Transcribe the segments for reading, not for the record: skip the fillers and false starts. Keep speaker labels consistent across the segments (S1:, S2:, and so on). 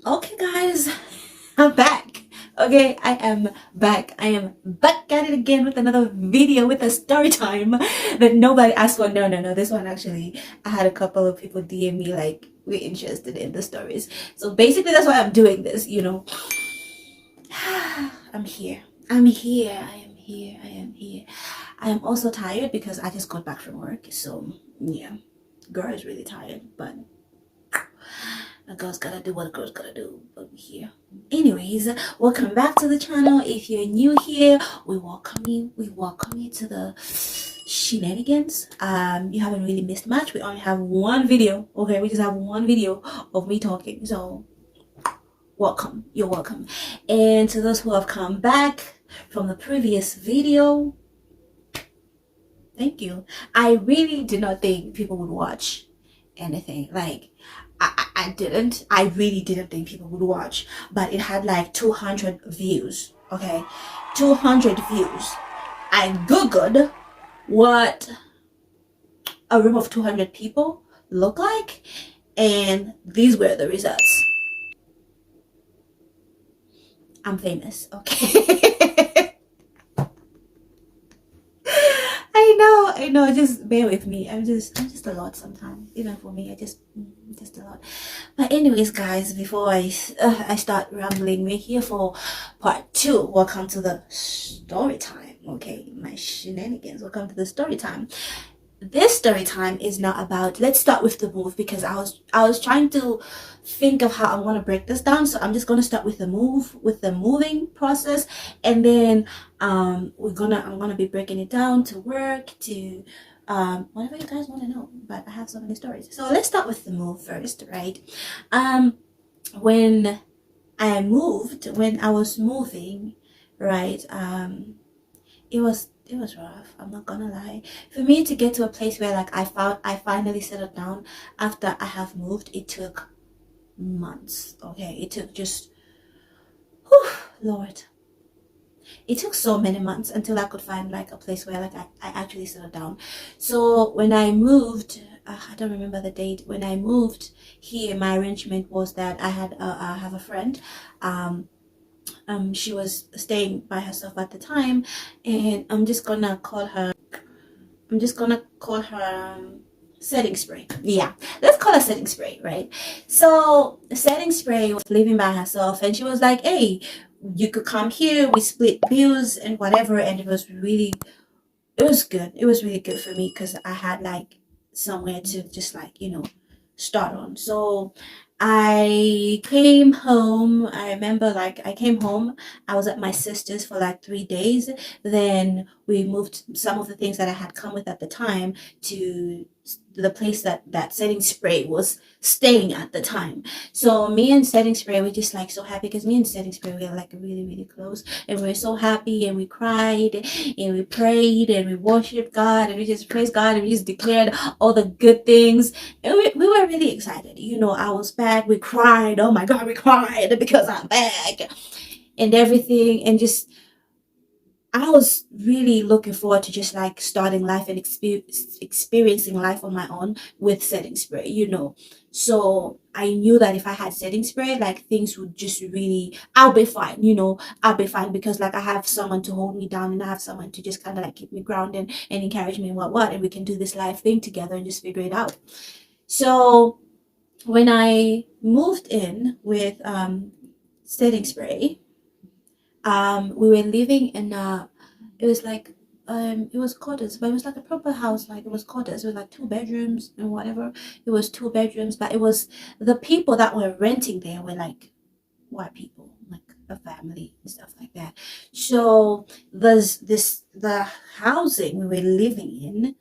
S1: Okay, guys, I'm back. Okay, I am back. I am back at it again with another video with a story time that nobody asked for. No, no, no. This one actually, I had a couple of people DM me like we're interested in the stories. So basically, that's why I'm doing this. I'm here. I'm here. I am here. I am here. I am also tired because I just got back from work. So yeah, girl is really tired, but a girl's gotta do what a girl's gotta do. But we're here. Anyways, welcome back to the channel. If you're new here, we welcome you. We welcome you to the shenanigans. You haven't really missed much. We only have one video. Okay, we just have one video of me talking. So welcome. You're welcome. And to those who have come back from the previous video, thank you. I really did not think people would watch anything. Like, I didn't. I really didn't think people would watch. But it had like 200 views. Okay? 200 views. I Googled what a room of 200 people look like. And these were the results. I'm famous. Okay? I know. Just bear with me. I'm just a lot sometimes. Even for me, just a lot. But anyways, guys, before I start rambling, we're here for part two. Welcome to the story time. Okay, my shenanigans. Welcome to the story time. This story time is not about. Let's start with the move because I was trying to think of how I want to break this down. So I'm just gonna start with the moving process, and then I'm gonna be breaking it down to work to whatever you guys want to know. But I have so many stories. So let's start with the move first, right? Um, when when I was moving, right? It was rough. I'm not gonna lie. For me to get to a place where like I finally settled down after I have moved, it took months. Okay, it took just, whew, Lord, it took so many months until I could find like a place where like I actually settled down. So when I moved, I don't remember the date. When I moved here, my arrangement was that I have a friend. She was staying by herself at the time, and I'm just gonna call her setting spray. Yeah, let's call her setting spray, right? So setting spray was living by herself, and she was like, "Hey, you could come here. We split bills and whatever." And it was good. It was really good for me because I had like somewhere to just like start on. So I came home. I remember like I came home. I was at my sister's for like 3 days. Then we moved some of the things that I had come with at the time to the place that setting spray was staying at the time. So me and setting spray were just like so happy because me and setting spray were like really really close, and we were so happy, and we cried and we prayed and we worshiped God and we just praised God and we just declared all the good things, and we were really excited. I was back. We cried. Oh my God, we cried because I'm back and everything. And just, I was really looking forward to just like starting life and experiencing life on my own with setting spray. So I knew that if I had setting spray, like things would just really, I'll be fine. I'll be fine because like I have someone to hold me down and I have someone to just kind of like keep me grounded and encourage me and what, and we can do this life thing together and just figure it out. So when I moved in with setting spray, we were living in it was like it was quarters, but it was like a proper house. Like it was quarters. It was like 2 bedrooms and whatever. It was 2 bedrooms, but it was the people that were renting there were like white people, like a family and stuff like that. So the housing we were living in,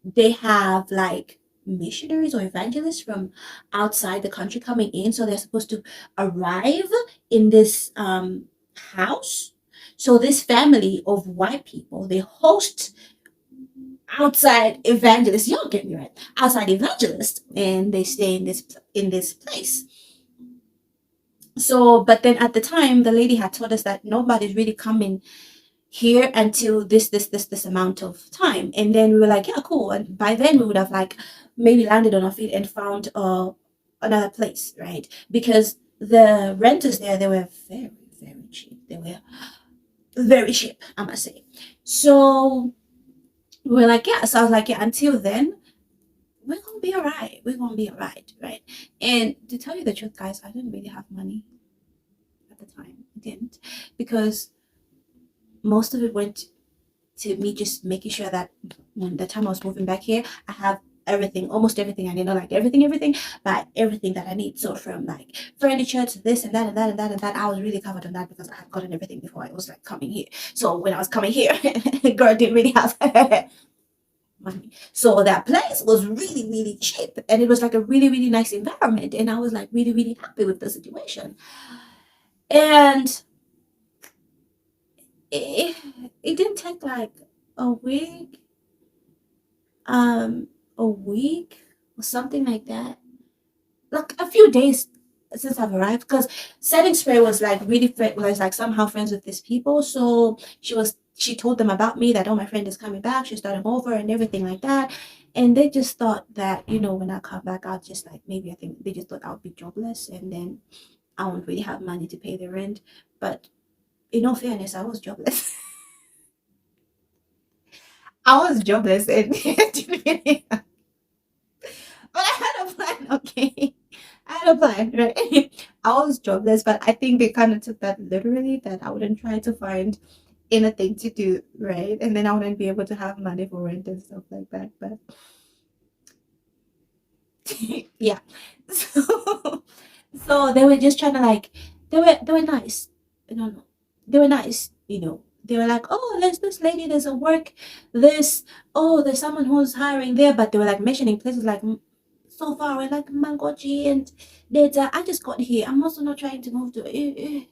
S1: they have like missionaries or evangelists from outside the country coming in, so they're supposed to arrive in this house. So this family of white people, they host outside evangelists. Y'all get me right, outside evangelists, and they stay in this place. So but then at the time the lady had told us that nobody's really coming here until this amount of time. And then we were like, yeah, cool. And by then we would have like maybe landed on our feet and found another place, right? Because the renters there, they were very, very cheap. They were very cheap, I must say. So we were like, yeah. So I was like, yeah, until then, we're gonna be all right. We're gonna be all right, right? And to tell you the truth, guys, I didn't really have money at the time. I didn't, because most of it went to me just making sure that when the time I was moving back here, I have everything, almost everything I need. Not like everything, but everything that I need. So from like furniture to this and that and that and that and that, I was really covered on that because I had gotten everything before I was like coming here. So when I was coming here, girl didn't really have money. So that place was really, really cheap. And it was like a really, really nice environment. And I was like really, really happy with the situation. And it, it didn't take like a week, um, a week or something like that. Like a few days since I've arrived, because Setting Spray was like really was like somehow friends with these people. So she told them about me that, oh, my friend is coming back, she's starting over and everything like that. And they just thought that, when I come back, I'll just like, maybe I think they just thought I would be jobless and then I won't really have money to pay the rent. But in all fairness, I was jobless. I was jobless and but I had a plan, okay? I had a plan, right? I was jobless, but I think they kind of took that literally, that I wouldn't try to find anything to do, right? And then I wouldn't be able to have money for rent and stuff like that. But yeah. So, so they were just trying to like, they were nice. I don't know. They were nice. They were like, oh, there's this lady, there's a work, there's someone who's hiring there, but they were like mentioning places like so far away, like Mangochi and data. I just got here. I'm also not trying to move to eh,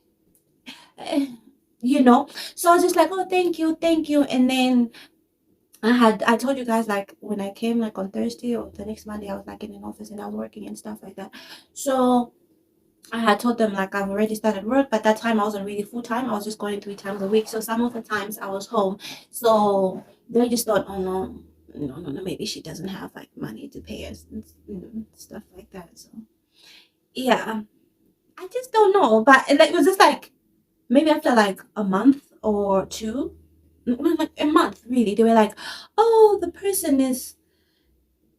S1: So I was just like, oh, thank you. And then I told you guys, like, when I came like on Thursday or the next Monday, I was like in an office and I was working and stuff like that. So I had told them like I've already started work, but that time I wasn't really full time. I was just going 3 times a week. So some of the times I was home. So they just thought, oh no, no, maybe she doesn't have like money to pay us and stuff like that. So yeah, I just don't know. But like, it was just like maybe after like a month or two, like a month really, they were like, oh,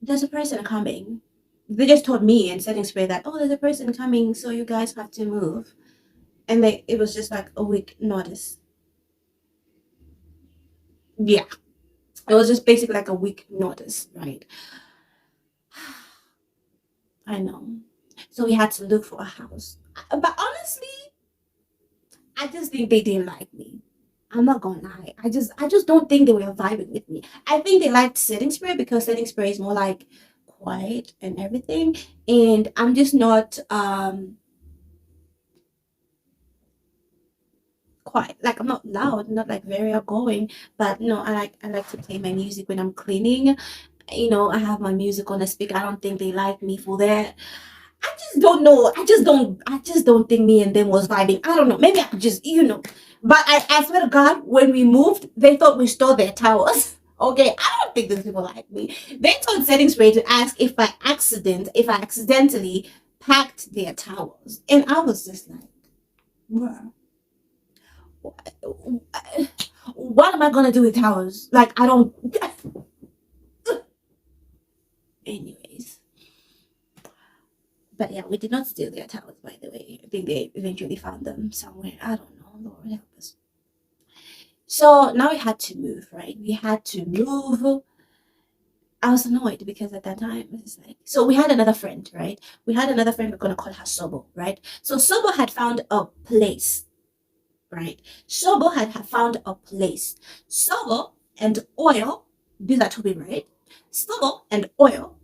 S1: there's a person coming. They just told me and Setting Spray that, oh, there's a person coming, so you guys have to move. And it was just like a week notice. Yeah, it was just basically like a week notice, right? I know. So we had to look for a house. But honestly, I just think they didn't like me. I'm not gonna lie. I just don't think they were vibing with me. I think they liked Setting Spray because Setting Spray is more like quiet and everything. And I'm just not quiet. Like I'm not loud, not like very outgoing. But no, I like to play my music when I'm cleaning. I have my music on the speaker. I don't think they like me for that. I just don't know. I just don't think me and them was vibing. I don't know. Maybe I just. But I swear to God, when we moved, they thought we stole their towels. Okay, I don't think those people like me. They told Setting Spray to ask if I accidentally packed their towels. And I was just like, bruh, what am I gonna do with towels? Like I don't anyways. But yeah, we did not steal their towels, by the way. I think they eventually found them somewhere. I don't know. Lord help us. So now we had to move, right? We had to move. I was annoyed because at that time it's like, so we had another friend, right? We had another friend, we're gonna call her Sobo, right? So Sobo had found a place, right? Sobo had found a place. Sobo and Oil, these are two people, right? Sobo and Oil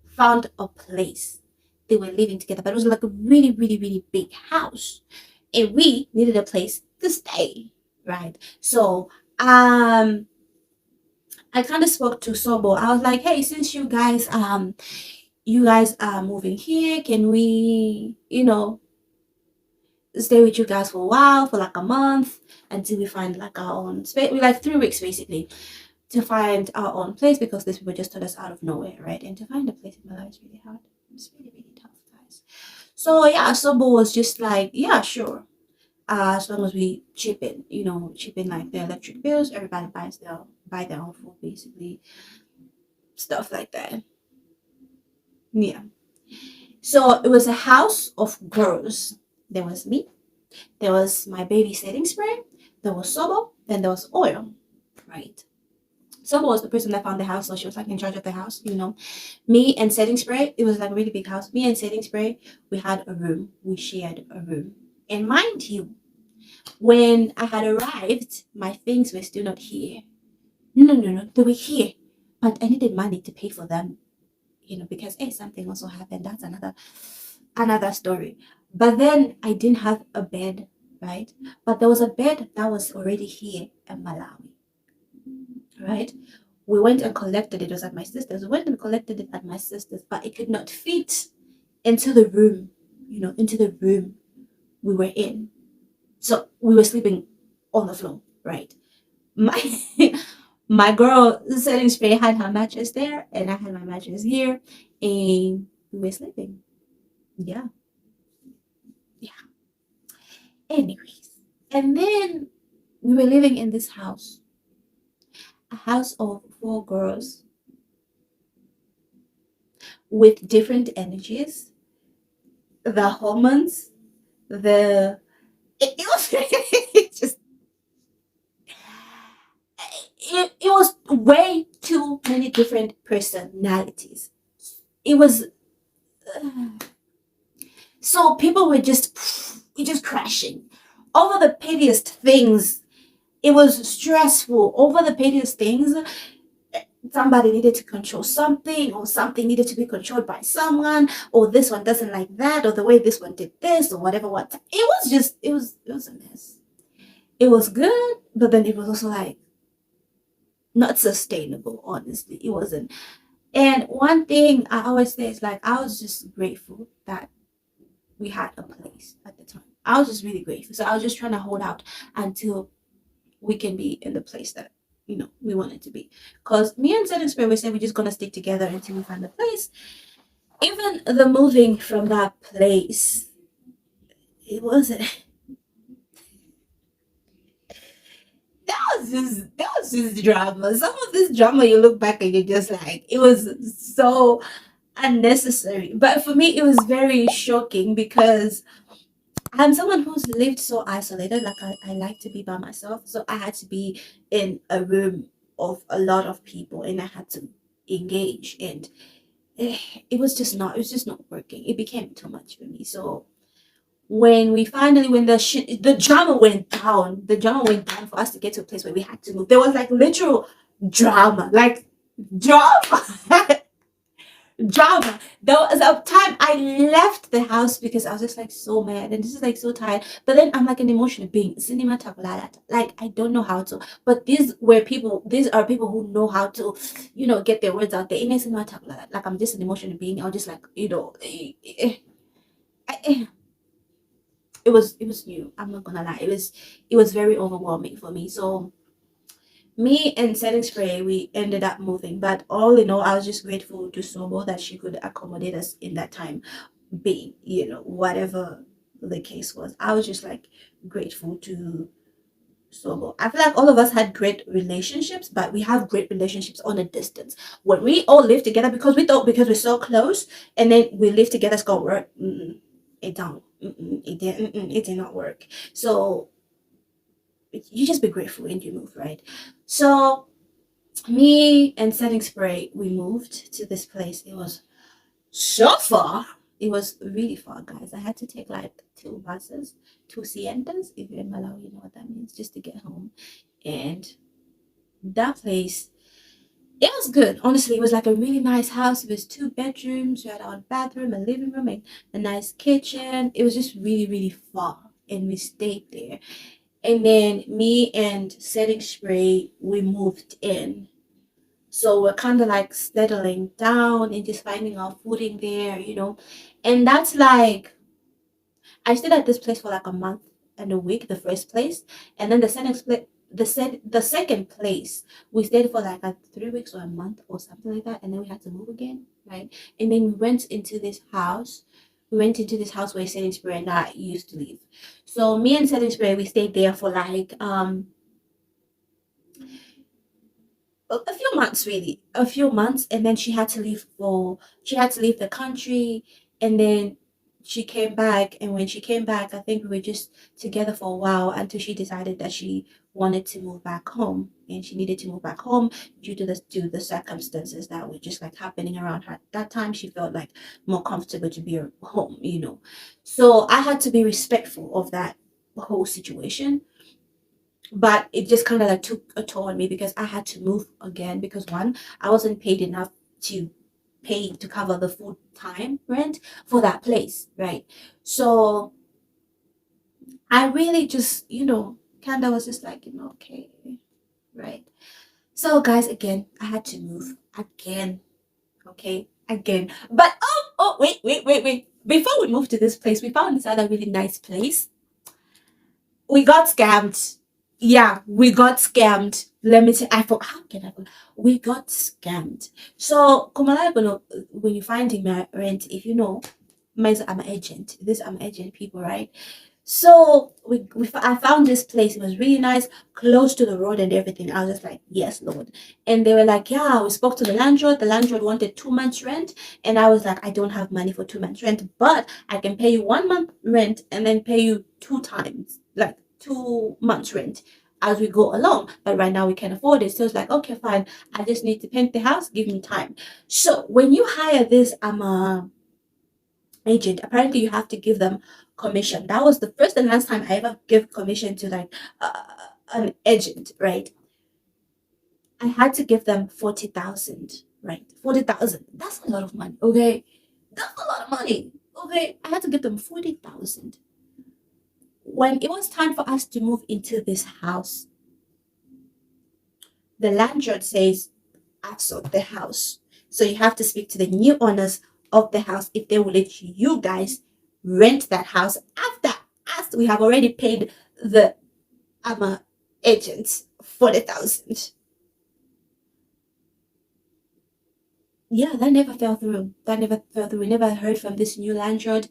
S1: found a place. They were living together, but it was like a really, really, really big house. And we needed a place to stay, right? So I kind of spoke to Sobo. I was like, hey, since you guys are moving here, can we, stay with you guys for a while, for like a month, until we find like our own space. We like 3 weeks basically to find our own place because these people just took us out of nowhere, right? And to find a place in Malawi is really hard. It's really, really tough, guys. So yeah, Sobo was just like, yeah, sure. As long as we chip in like the electric bills, everybody buy their own food, basically, stuff like that. Yeah. So it was a house of girls. There was me, there was my baby setting spray, there was Sobo, then there was Oil, right? Sobo was the person that found the house, so she was like in charge of the house. Me and setting spray, it was like a really big house. Me and setting spray, we had a room, we shared a room. And mind you, when I had arrived, my things were still not here. No, no, no, they were here, but I needed money to pay for them, because hey, something also happened. That's another story. But then I didn't have a bed, right? But there was a bed that was already here in Malawi, right? We went and collected it. It was at my sister's. We went and collected it at my sister's, but it could not fit into the room, into the room we were in. So we were sleeping on the floor, right? My my girl setting spray had her mattress there, and I had my mattress here, and we were sleeping. Yeah, yeah. Anyways, and then we were living in this house, a house of four girls with different energies, the hormones, the it was just it was way too many different personalities. It was so people were just crashing over the pettiest things. It was stressful over the pettiest things. Somebody needed to control something, or something needed to be controlled by someone, or this one doesn't like that, or the way this one did this, or whatever. What it was just it was a mess. It was good, but then it was also like not sustainable. Honestly, it wasn't. And one thing I always say is like I was just grateful that we had a place at the time. I was just really grateful. So I was just trying to hold out until we can be in the place that we wanted to be. Because me and Setting Spirit, we said we're just gonna stick together until we find the place. Even the moving from that place, it wasn't. That was just drama. Some of this drama, you look back and you're just like, it was so unnecessary. But for me, it was very shocking because I'm someone who's lived so isolated. Like I like to be by myself. So I had to be in a room of a lot of people, and I had to engage, and it was just not working. It became too much for me. So when the drama went down for us to get to a place where we had to move. There was like literal drama, like drama. Drama. There was a time I left the house because I was just like so mad and this is like so tired. But then I'm like an emotional being. Cinema takulada. Like I don't know how to. But these are people who know how to, get their words out there. In a cinema takulada. Like I'm just an emotional being. I was just like, it was new. I'm not gonna lie. It was very overwhelming for me. So me and Setting Spray, we ended up moving. But all in all, I was just grateful to Sobo that she could accommodate us in that time, being, whatever the case was. I was just like grateful to Sobo. I feel like all of us had great relationships, but we have great relationships on a distance. When we all live together, because we thought because we're so close, and then we live together, it's gonna work. It don't. It did not work. So you just be grateful and you move, right? So me and Setting Spray, we moved to this place. It was so far. It was really far, guys. I had to take like 2 buses, 2 sientas. If you're in Malawi, you know what that means, just to get home. And that place, it was good. Honestly, it was like a really nice house. It was 2 bedrooms. We had our bathroom, a living room, and a nice kitchen. It was just really, really far. And we stayed there. And then me and Setting Spray, we moved in. So we're kind of like settling down and just finding our footing there. And that's like, I stayed at this place for like a month and a week, the first place. And then the second place, we stayed for like 3 weeks or a month or something like that. And then we had to move again, right? And then we went into this house we went into this house where Setting Spray and I used to live. So me and Setting Spray, we stayed there for like a few months, really, a few months, and then she had to leave the country, and then she came back, and when she came back, I think we were just together for a while until she decided that she wanted to move back home, and she needed to move back home due to the circumstances that were just like happening around her. At that time she felt like more comfortable to be home, you know. So I had to be respectful of that whole situation, but it just kind of like took a toll on me because I had to move again because one, I wasn't paid enough to pay to cover the full time rent for that place, right? So I really just, kind of was just like, okay, right. So guys, again, I had to move again, okay, again. But wait. Before we moved to this place, we found this other really nice place. We got scammed. Yeah, we got scammed. Let me say, I thought, how can I go? We got scammed. So, Kumalagono, when you find in my rent, if you know, I'm an agent. I'm agent people, right? So I found this place. It was really nice, close to the road and everything. I was just like, yes, Lord. And they were like, yeah, we spoke to the landlord. The landlord wanted 2 months rent. And I was like, I don't have money for 2 months rent, but I can pay you 1 month rent and then pay you 2 times, like 2 months rent as we go along. But right now we can't afford it. So it's like, okay, fine. I just need to paint the house. Give me time. So when you hire this, agent, apparently you have to give them commission. That was the first and last time I ever give commission to like an agent, right? I had to give them 40,000, right? 40,000. That's a lot of money, okay? That's a lot of money, okay? I had to give them 40,000. When it was time for us to move into this house, the landlord says, I've sold the house. So you have to speak to the new owners of the house if they will let you guys rent that house after we have already paid the agents 40,000. Yeah, that never fell through. That never fell through. We never heard from this new landlord.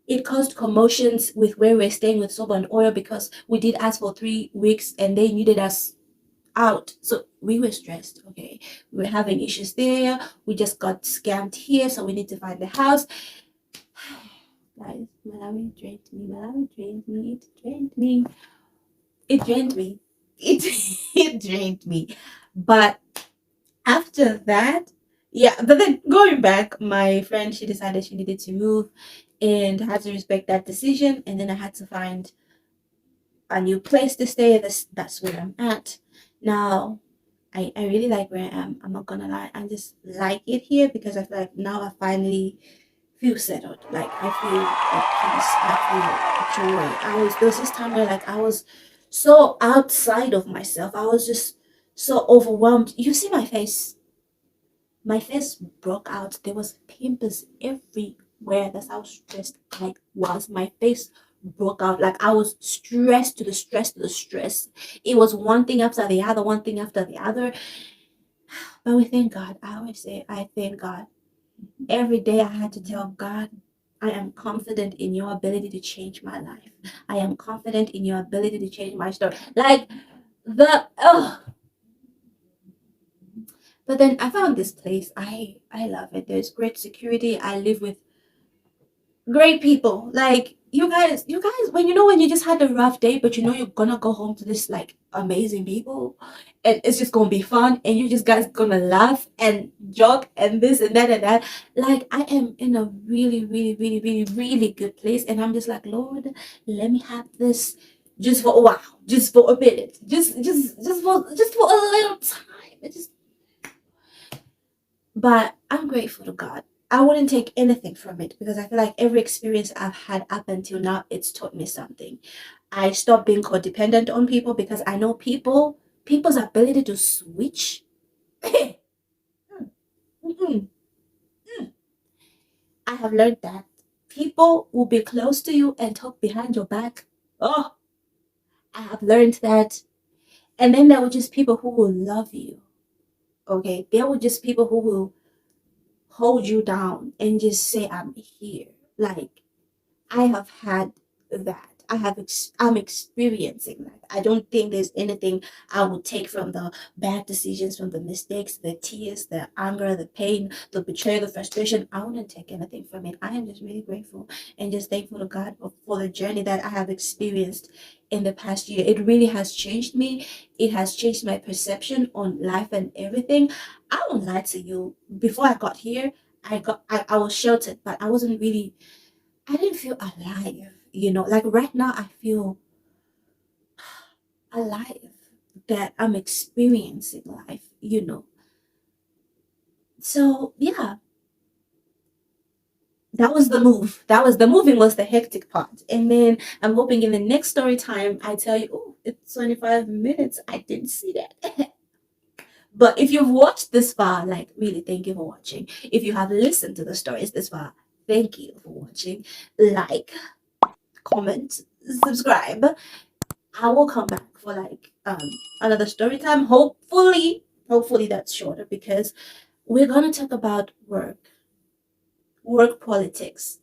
S1: It caused commotions with where we're staying with Soba and Oil because we did ask for 3 weeks and they needed us out. So we were stressed. Okay. We were having issues there. We just got scammed here. So we need to find the house. Guys, Malawi drained me. Malawi drained me. It drained me. It drained me. It, it drained me. But after that, yeah, but then going back, my friend, she decided she needed to move and had to respect that decision. And then I had to find a new place to stay. That's where I'm at now. I really like where I am. I'm not gonna lie. I just like it here because I feel like now I finally feel settled. Like I feel at peace. I feel joy. There was this time where like I was so outside of myself. I was just so overwhelmed. You see my face. My face broke out. There was pimples everywhere. That's how stressed I was. My face broke out. Like I was stressed to the stress to the stress. It was one thing after the other, one thing after the other. But we thank God. I always say, I thank God. Every day I had to tell God, I am confident in your ability to change my life. I am confident in your ability to change my story. Like but then I found this place. I love it. There's great security. I live with great people. Like you guys, when you just had a rough day, but you know you're gonna go home to this like amazing people, and it's just gonna be fun, and you just guys gonna laugh and joke and this and that and that. Like I am in a really, really, really, really, really good place, and I'm just like, Lord, let me have this just for a while, just for a minute, just for a little time. But I'm grateful to God. I wouldn't take anything from it because I feel like every experience I've had up until now, it's taught me something. I stopped being codependent on people because I know people's ability to switch. Mm-mm. I have learned that people will be close to you and talk behind your back. Oh, I have learned that. And then there were just people who will love you. Okay, there were just people who will hold you down and just say, I'm here. Like, I have had that. I'm experiencing that. I don't think there's anything I would take from the bad decisions, from the mistakes, the tears, the anger, the pain, the betrayal, the frustration. I wouldn't take anything from it. I am just really grateful and just thankful to God for the journey that I have experienced in the past year. It really has changed me. It has changed my perception on life and everything. I won't lie to you. Before I got here, I was sheltered, but I didn't feel alive, like right now I feel alive, that I'm experiencing life. So yeah, that was the move. That was the moving was the hectic part. And then I'm hoping in the next story time I tell you, oh, it's 25 minutes. I didn't see that. But if you've watched this far, like really thank you for watching. If you have listened to the stories this far, thank you for watching. Like, comment, subscribe. I will come back for like another story time. Hopefully that's shorter because we're gonna talk about work politics.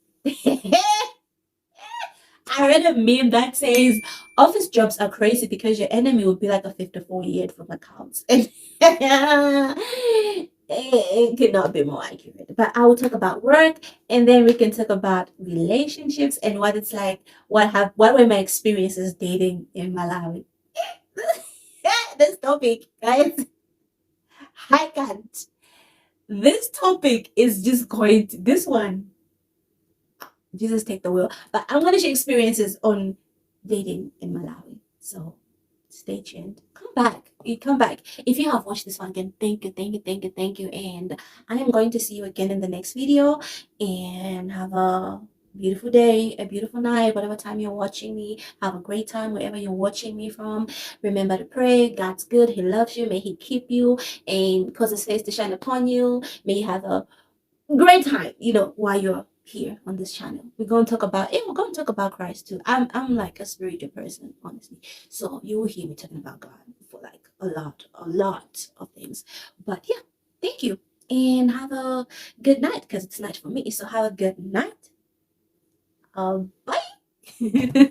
S1: I read a meme that says office jobs are crazy because your enemy would be like a 54-year-old from accounts. And it could not be more accurate. But I will talk about work and then we can talk about relationships and what it's like, what were my experiences dating in Malawi. This topic, guys, I can't. This topic is just going to this one. Jesus take the wheel. But I'm gonna share experiences on dating in Malawi. So stay tuned. Come back. You come back. If you have watched this one again, thank you, thank you, thank you, thank you. And I am going to see you again in the next video. And have a beautiful day, a beautiful night, whatever time you're watching me. Have a great time wherever you're watching me from. Remember to pray. God's good. He loves you. May He keep you and cause His face to shine upon you. May you have a great time, while you're here on this channel. We're going to talk about Christ too. I'm like a spiritual person, honestly. So you will hear me talking about God for like a lot of things. But yeah, thank you. And have a good night because it's night for me. So have a good night. Bye.